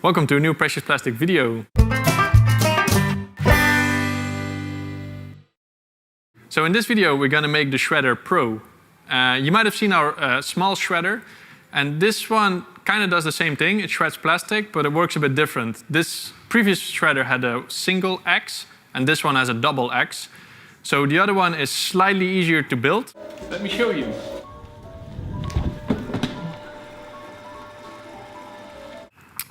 Welcome to a new Precious Plastic video. So in this video, we're going to make the Shredder Pro. You might have seen our small shredder, and this one kind of does the same thing. It shreds plastic, but it works a bit different. This previous shredder had a single X, and this one has a double X. So the other one is slightly easier to build. Let me show you.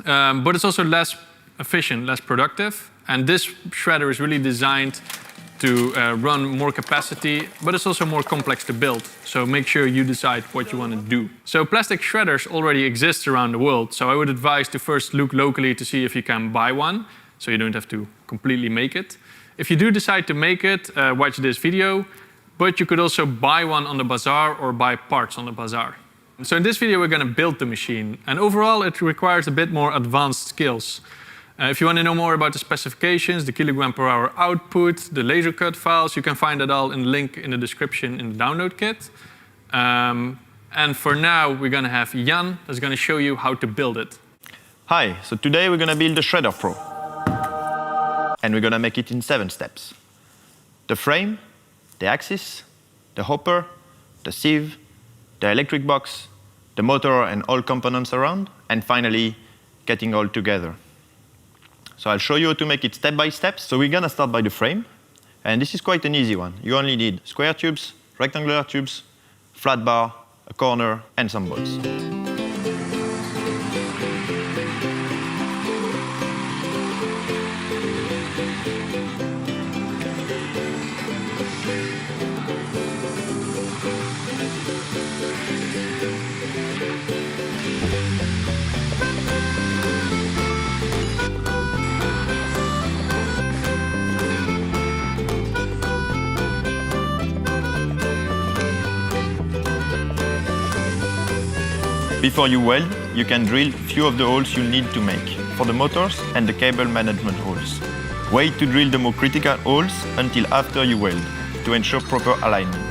But it's also less efficient, less productive. And this shredder is really designed to run more capacity, but it's also more complex to build. So make sure you decide what you want to do. So plastic shredders already exist around the world. So I would advise to first look locally to see if you can buy one, so you don't have to completely make it. If you do decide to make it, watch this video, but you could also buy one on the bazaar or buy parts on the bazaar. So in this video, we're going to build the machine. And overall, it requires a bit more advanced skills. If you want to know more about the specifications, the kilogram per hour output, the laser cut files, you can find it all in the link in the description in the download kit. And for now, we're going to have Jan that's going to show you how to build it. Hi, so today we're going to build the Shredder Pro. And we're going to make it in 7 steps. The frame, the axis, the hopper, the sieve, the electric box, the motor and all components around, and finally, getting all together. So I'll show you how to make it step by step. So we're going to start by the frame. And this is quite an easy one. You only need square tubes, rectangular tubes, flat bar, a corner, and some bolts. Before you weld, you can drill few of the holes you'll need to make for the motors and the cable management holes. Wait to drill the more critical holes until after you weld to ensure proper alignment.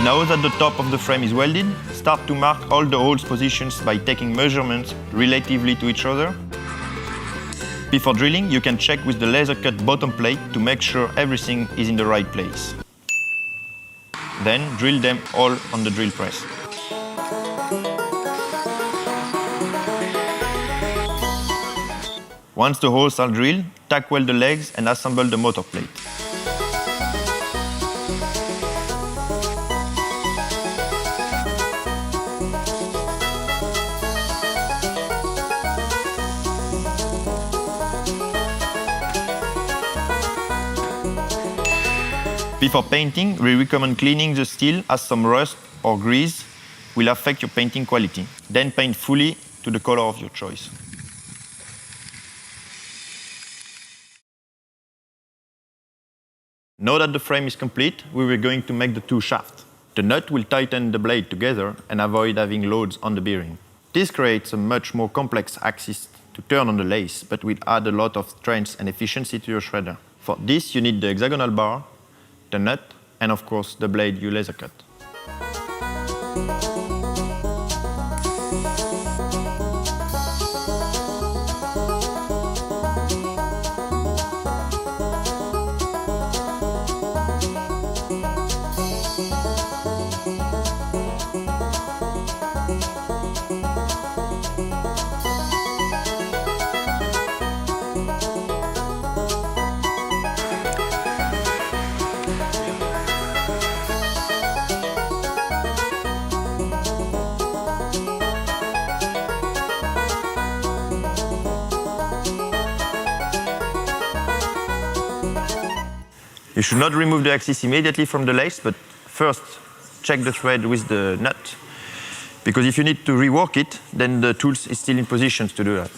Now that the top of the frame is welded, start to mark all the holes positions by taking measurements relatively to each other. Before drilling, you can check with the laser cut bottom plate to make sure everything is in the right place. Then drill them all on the drill press. Once the holes are drilled, tack weld the legs and assemble the motor plate. Before painting, we recommend cleaning the steel as some rust or grease will affect your painting quality. Then paint fully to the color of your choice. Now that the frame is complete, we were going to make the 2 shafts. The nut will tighten the blade together and avoid having loads on the bearing. This creates a much more complex axis to turn on the lathe, but will add a lot of strength and efficiency to your shredder. For this, you need the hexagonal bar, the nut, and of course the blade you laser cut. You should not remove the axis immediately from the lathe, but first check the thread with the nut. Because if you need to rework it, then the tool is still in position to do that.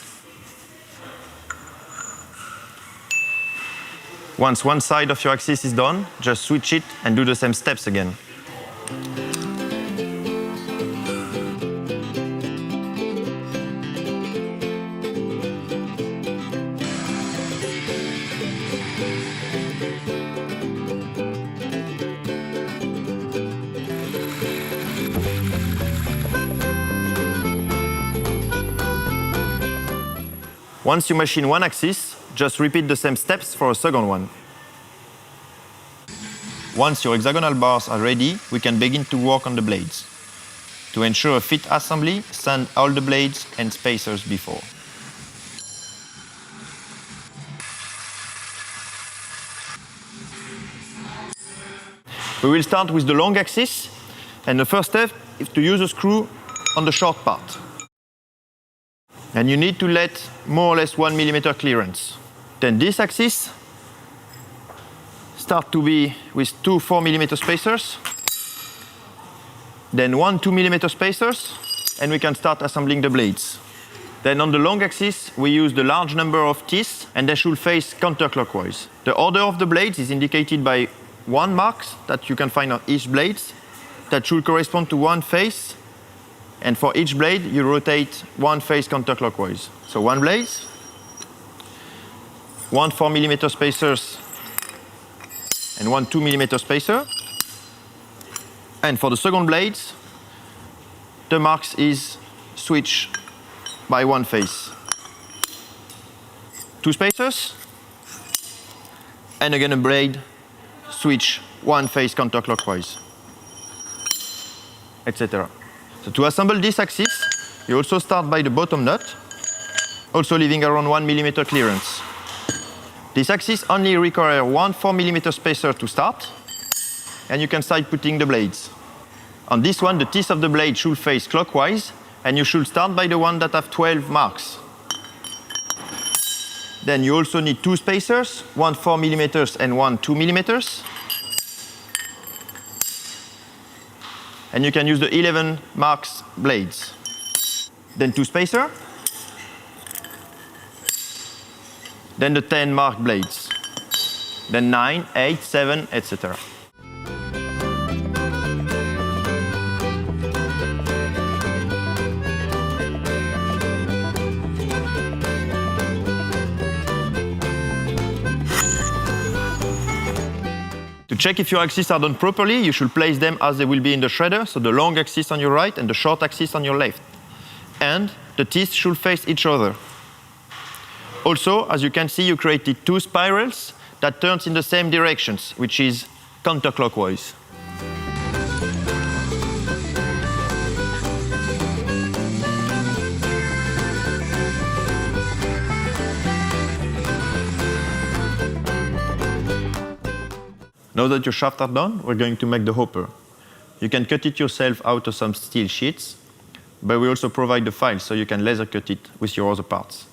Once one side of your axis is done, just switch it and do the same steps again. Once you machine one axis, just repeat the same steps for a second one. Once your hexagonal bars are ready, we can begin to work on the blades. To ensure a fit assembly, sand all the blades and spacers before. We will start with the long axis, and the first step is to use a screw on the short part. And you need to let more or less 1 millimeter clearance. Then this axis start to be with two 4 millimeter spacers, then one 2 millimeter spacers, and we can start assembling the blades. Then on the long axis, we use the large number of teeth, and they should face counterclockwise. The order of the blades is indicated by one mark that you can find on each blade that should correspond to one face. And for each blade, you rotate one face counterclockwise. So one blade, one 4 millimeter spacers, and one 2 millimeter spacer. And for the second blade, the marks is switch by one face. Two spacers, and again a blade, switch one face counterclockwise, etc. So to assemble this axis, you also start by the bottom nut, also leaving around 1 millimeter clearance. This axis only requires one 4 millimeter spacer to start, and you can start putting the blades. On this one, the teeth of the blade should face clockwise, and you should start by the one that have 12 marks. Then you also need two spacers, one 4 millimeters and one 2 millimeters. And you can use the 11 marks blades. Then two spacer. Then the 10 mark blades. Then 9, 8, 7, etc. To check if your axes are done properly, you should place them as they will be in the shredder, so the long axis on your right and the short axis on your left. And the teeth should face each other. Also, as you can see, you created two spirals that turns in the same directions, which is counterclockwise. Now that your shafts are done, we're going to make the hopper. You can cut it yourself out of some steel sheets, but we also provide the files so you can laser cut it with your other parts.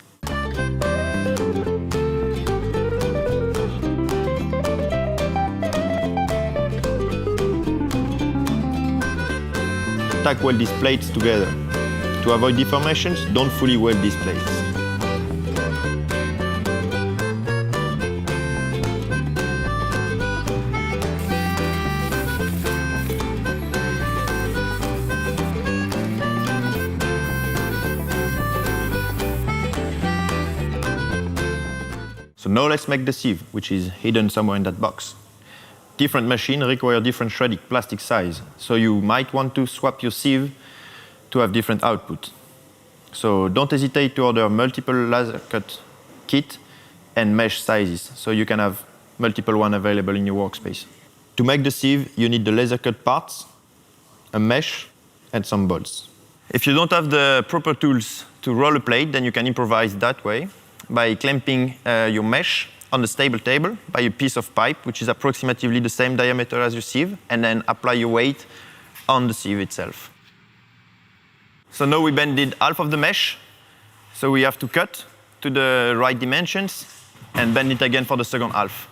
Tack weld these plates together. To avoid deformations, don't fully weld these plates. So now let's make the sieve, which is hidden somewhere in that box. Different machines require different shredding plastic size, so you might want to swap your sieve to have different output. So don't hesitate to order multiple laser cut kit and mesh sizes, so you can have multiple ones available in your workspace. To make the sieve, you need the laser cut parts, a mesh, and some bolts. If you don't have the proper tools to roll a plate, then you can improvise that way by clamping your mesh on the stable table by a piece of pipe, which is approximately the same diameter as your sieve, and then apply your weight on the sieve itself. So now we bended half of the mesh, so we have to cut to the right dimensions and bend it again for the second half.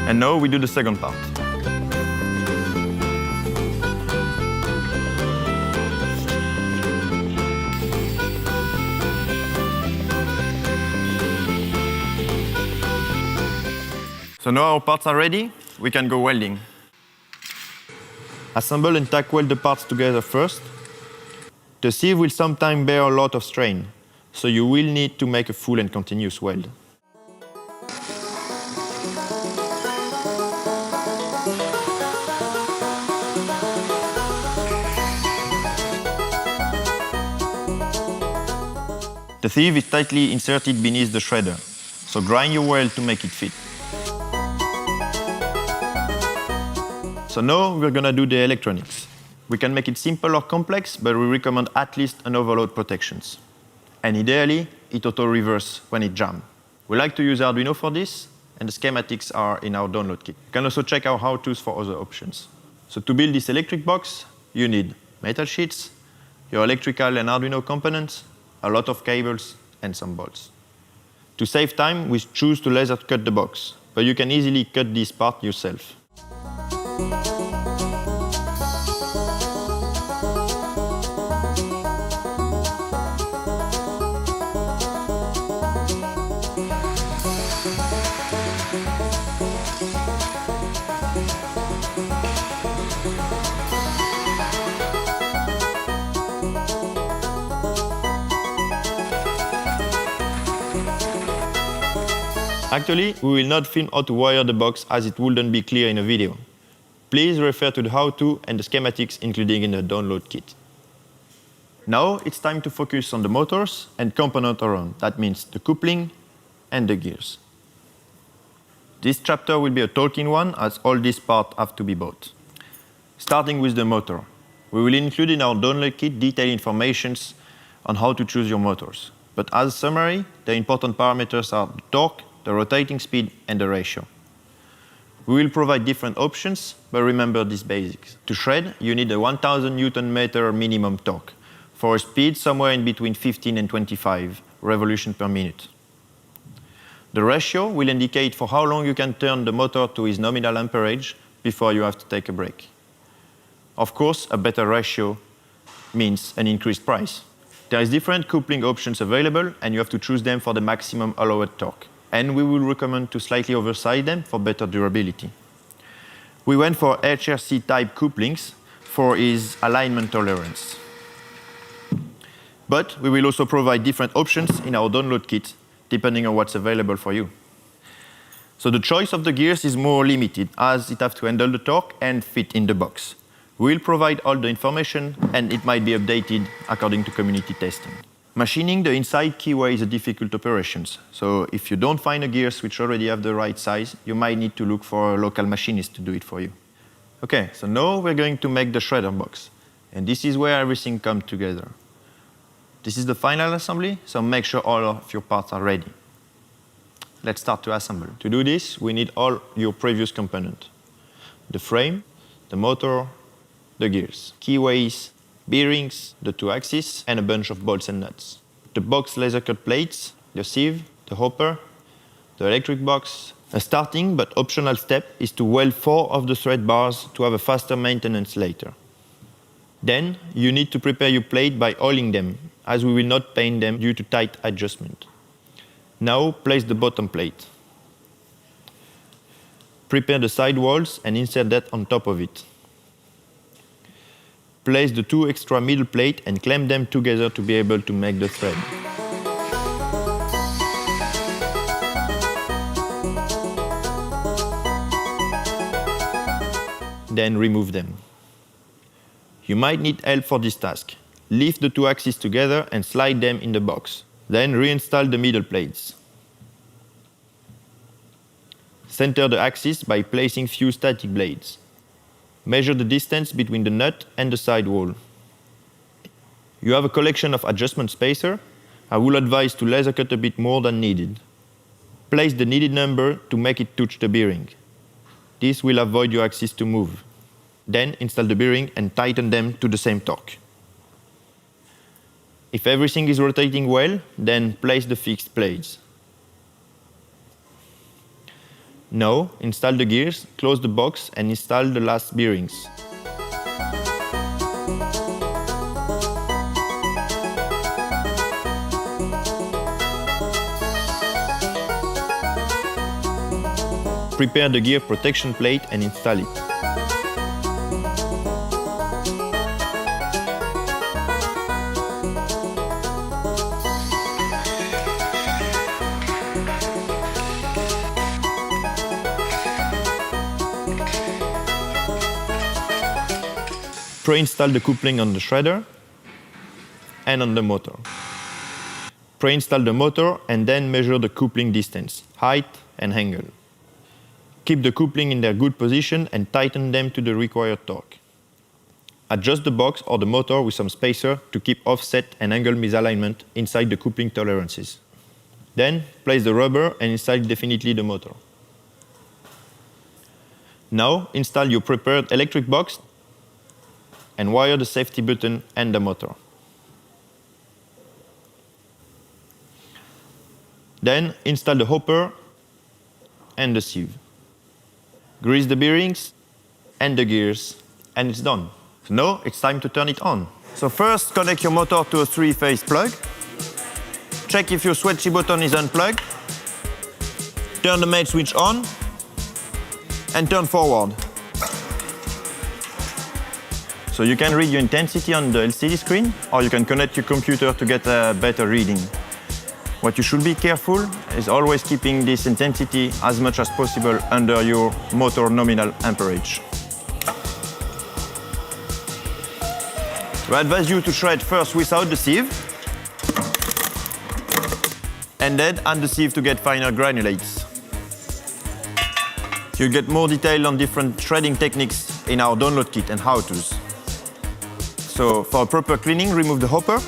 And now we do the second part. So now our parts are ready, we can go welding. Assemble and tack weld the parts together first. The sieve will sometimes bear a lot of strain, so you will need to make a full and continuous weld. The sieve is tightly inserted beneath the shredder, so grind your weld to make it fit. So now we're gonna do the electronics. We can make it simple or complex, but we recommend at least an overload protections. And ideally, it auto-reverse when it jams. We like to use Arduino for this, and the schematics are in our download kit. You can also check our how-tos for other options. So to build this electric box, you need metal sheets, your electrical and Arduino components, a lot of cables, and some bolts. To save time, we choose to laser cut the box, but you can easily cut this part yourself. Actually, we will not film how to wire the box as it wouldn't be clear in a video. Please refer to the how-to and the schematics included in the download kit. Now it's time to focus on the motors and components around. That means the coupling and the gears. This chapter will be a talking one as all these parts have to be bought. Starting with the motor. We will include in our download kit detailed information on how to choose your motors. But as a summary, the important parameters are the torque, the rotating speed, and the ratio. We will provide different options, but remember these basics. To shred, you need a 1000 Nm minimum torque for a speed somewhere in between 15 and 25 revolutions per minute. The ratio will indicate for how long you can turn the motor to its nominal amperage before you have to take a break. Of course, a better ratio means an increased price. There is different coupling options available, and you have to choose them for the maximum allowed torque. And we will recommend to slightly oversize them for better durability. We went for HRC type couplings for its alignment tolerance. But we will also provide different options in our download kit, depending on what's available for you. So the choice of the gears is more limited, as it has to handle the torque and fit in the box. We will provide all the information, and it might be updated according to community testing. Machining the inside keyway is a difficult operation, so if you don't find a gears which already have the right size, you might need to look for a local machinist to do it for you. Okay, so now we're going to make the shredder box, and this is where everything comes together. This is the final assembly, so make sure all of your parts are ready. Let's start to assemble. To do this, we need all your previous components. The frame, the motor, the gears, keyways, bearings, the 2 axes, and a bunch of bolts and nuts. The box laser cut plates, the sieve, the hopper, the electric box. A starting but optional step is to weld 4 of the thread bars to have a faster maintenance later. Then you need to prepare your plate by oiling them, as we will not paint them due to tight adjustment. Now place the bottom plate. Prepare the side walls and insert that on top of it. Place the 2 extra middle plates and clamp them together to be able to make the thread. Then remove them. You might need help for this task. Lift the 2 axes together and slide them in the box. Then reinstall the middle plates. Center the axis by placing few static blades. Measure the distance between the nut and the side wall. You have a collection of adjustment spacer. I will advise to laser cut a bit more than needed. Place the needed number to make it touch the bearing. This will avoid your axis to move. Then install the bearing and tighten them to the same torque. If everything is rotating well, then place the fixed plates. Now, install the gears, close the box, and install the last bearings. prepare the gear protection plate and install it. Pre-install the coupling on the shredder and on the motor. Pre-install the motor and then measure the coupling distance, height and angle. Keep the coupling in their good position and tighten them to the required torque. Adjust the box or the motor with some spacer to keep offset and angle misalignment inside the coupling tolerances. Then place the rubber and install definitely the motor. Now install your prepared electric box and wire the safety button and the motor. Then install the hopper and the sieve. Grease the bearings and the gears, and it's done. So now it's time to turn it on. So first connect your motor to a 3-phase plug. Check if your switchy button is unplugged. Turn the main switch on and turn forward. So you can read your intensity on the LCD screen, or you can connect your computer to get a better reading. What you should be careful is always keeping this intensity as much as possible under your motor nominal amperage. I advise you to shred first without the sieve, and then add the sieve to get finer granulates. You'll get more detail on different shredding techniques in our download kit and how-tos. So for proper cleaning, remove the hopper.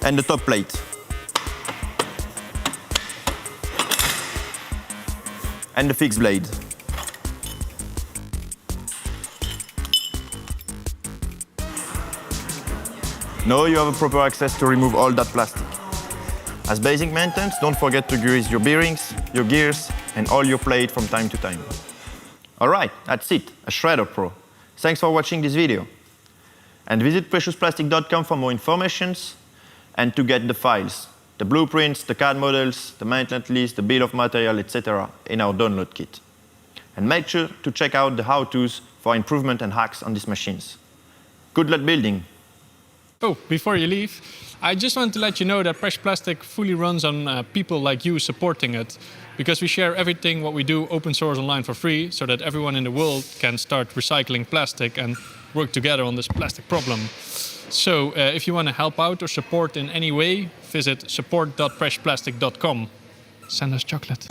And the top plate. And the fixed blade. Now you have a proper access to remove all that plastic. As basic maintenance, don't forget to grease your bearings, your gears, and all your plate from time to time. All right, that's it, a Shredder Pro. Thanks for watching this video. And visit preciousplastic.com for more information and to get the files, the blueprints, the CAD models, the maintenance list, the bill of material, etc. in our download kit. And make sure to check out the how-tos for improvement and hacks on these machines. Good luck building. Oh, before you leave, I just want to let you know that Precious Plastic fully runs on people like you supporting it, because we share everything what we do open source online for free, so that everyone in the world can start recycling plastic and work together on this plastic problem. So if you want to help out or support in any way, visit support.preciousplastic.com. Send us chocolate.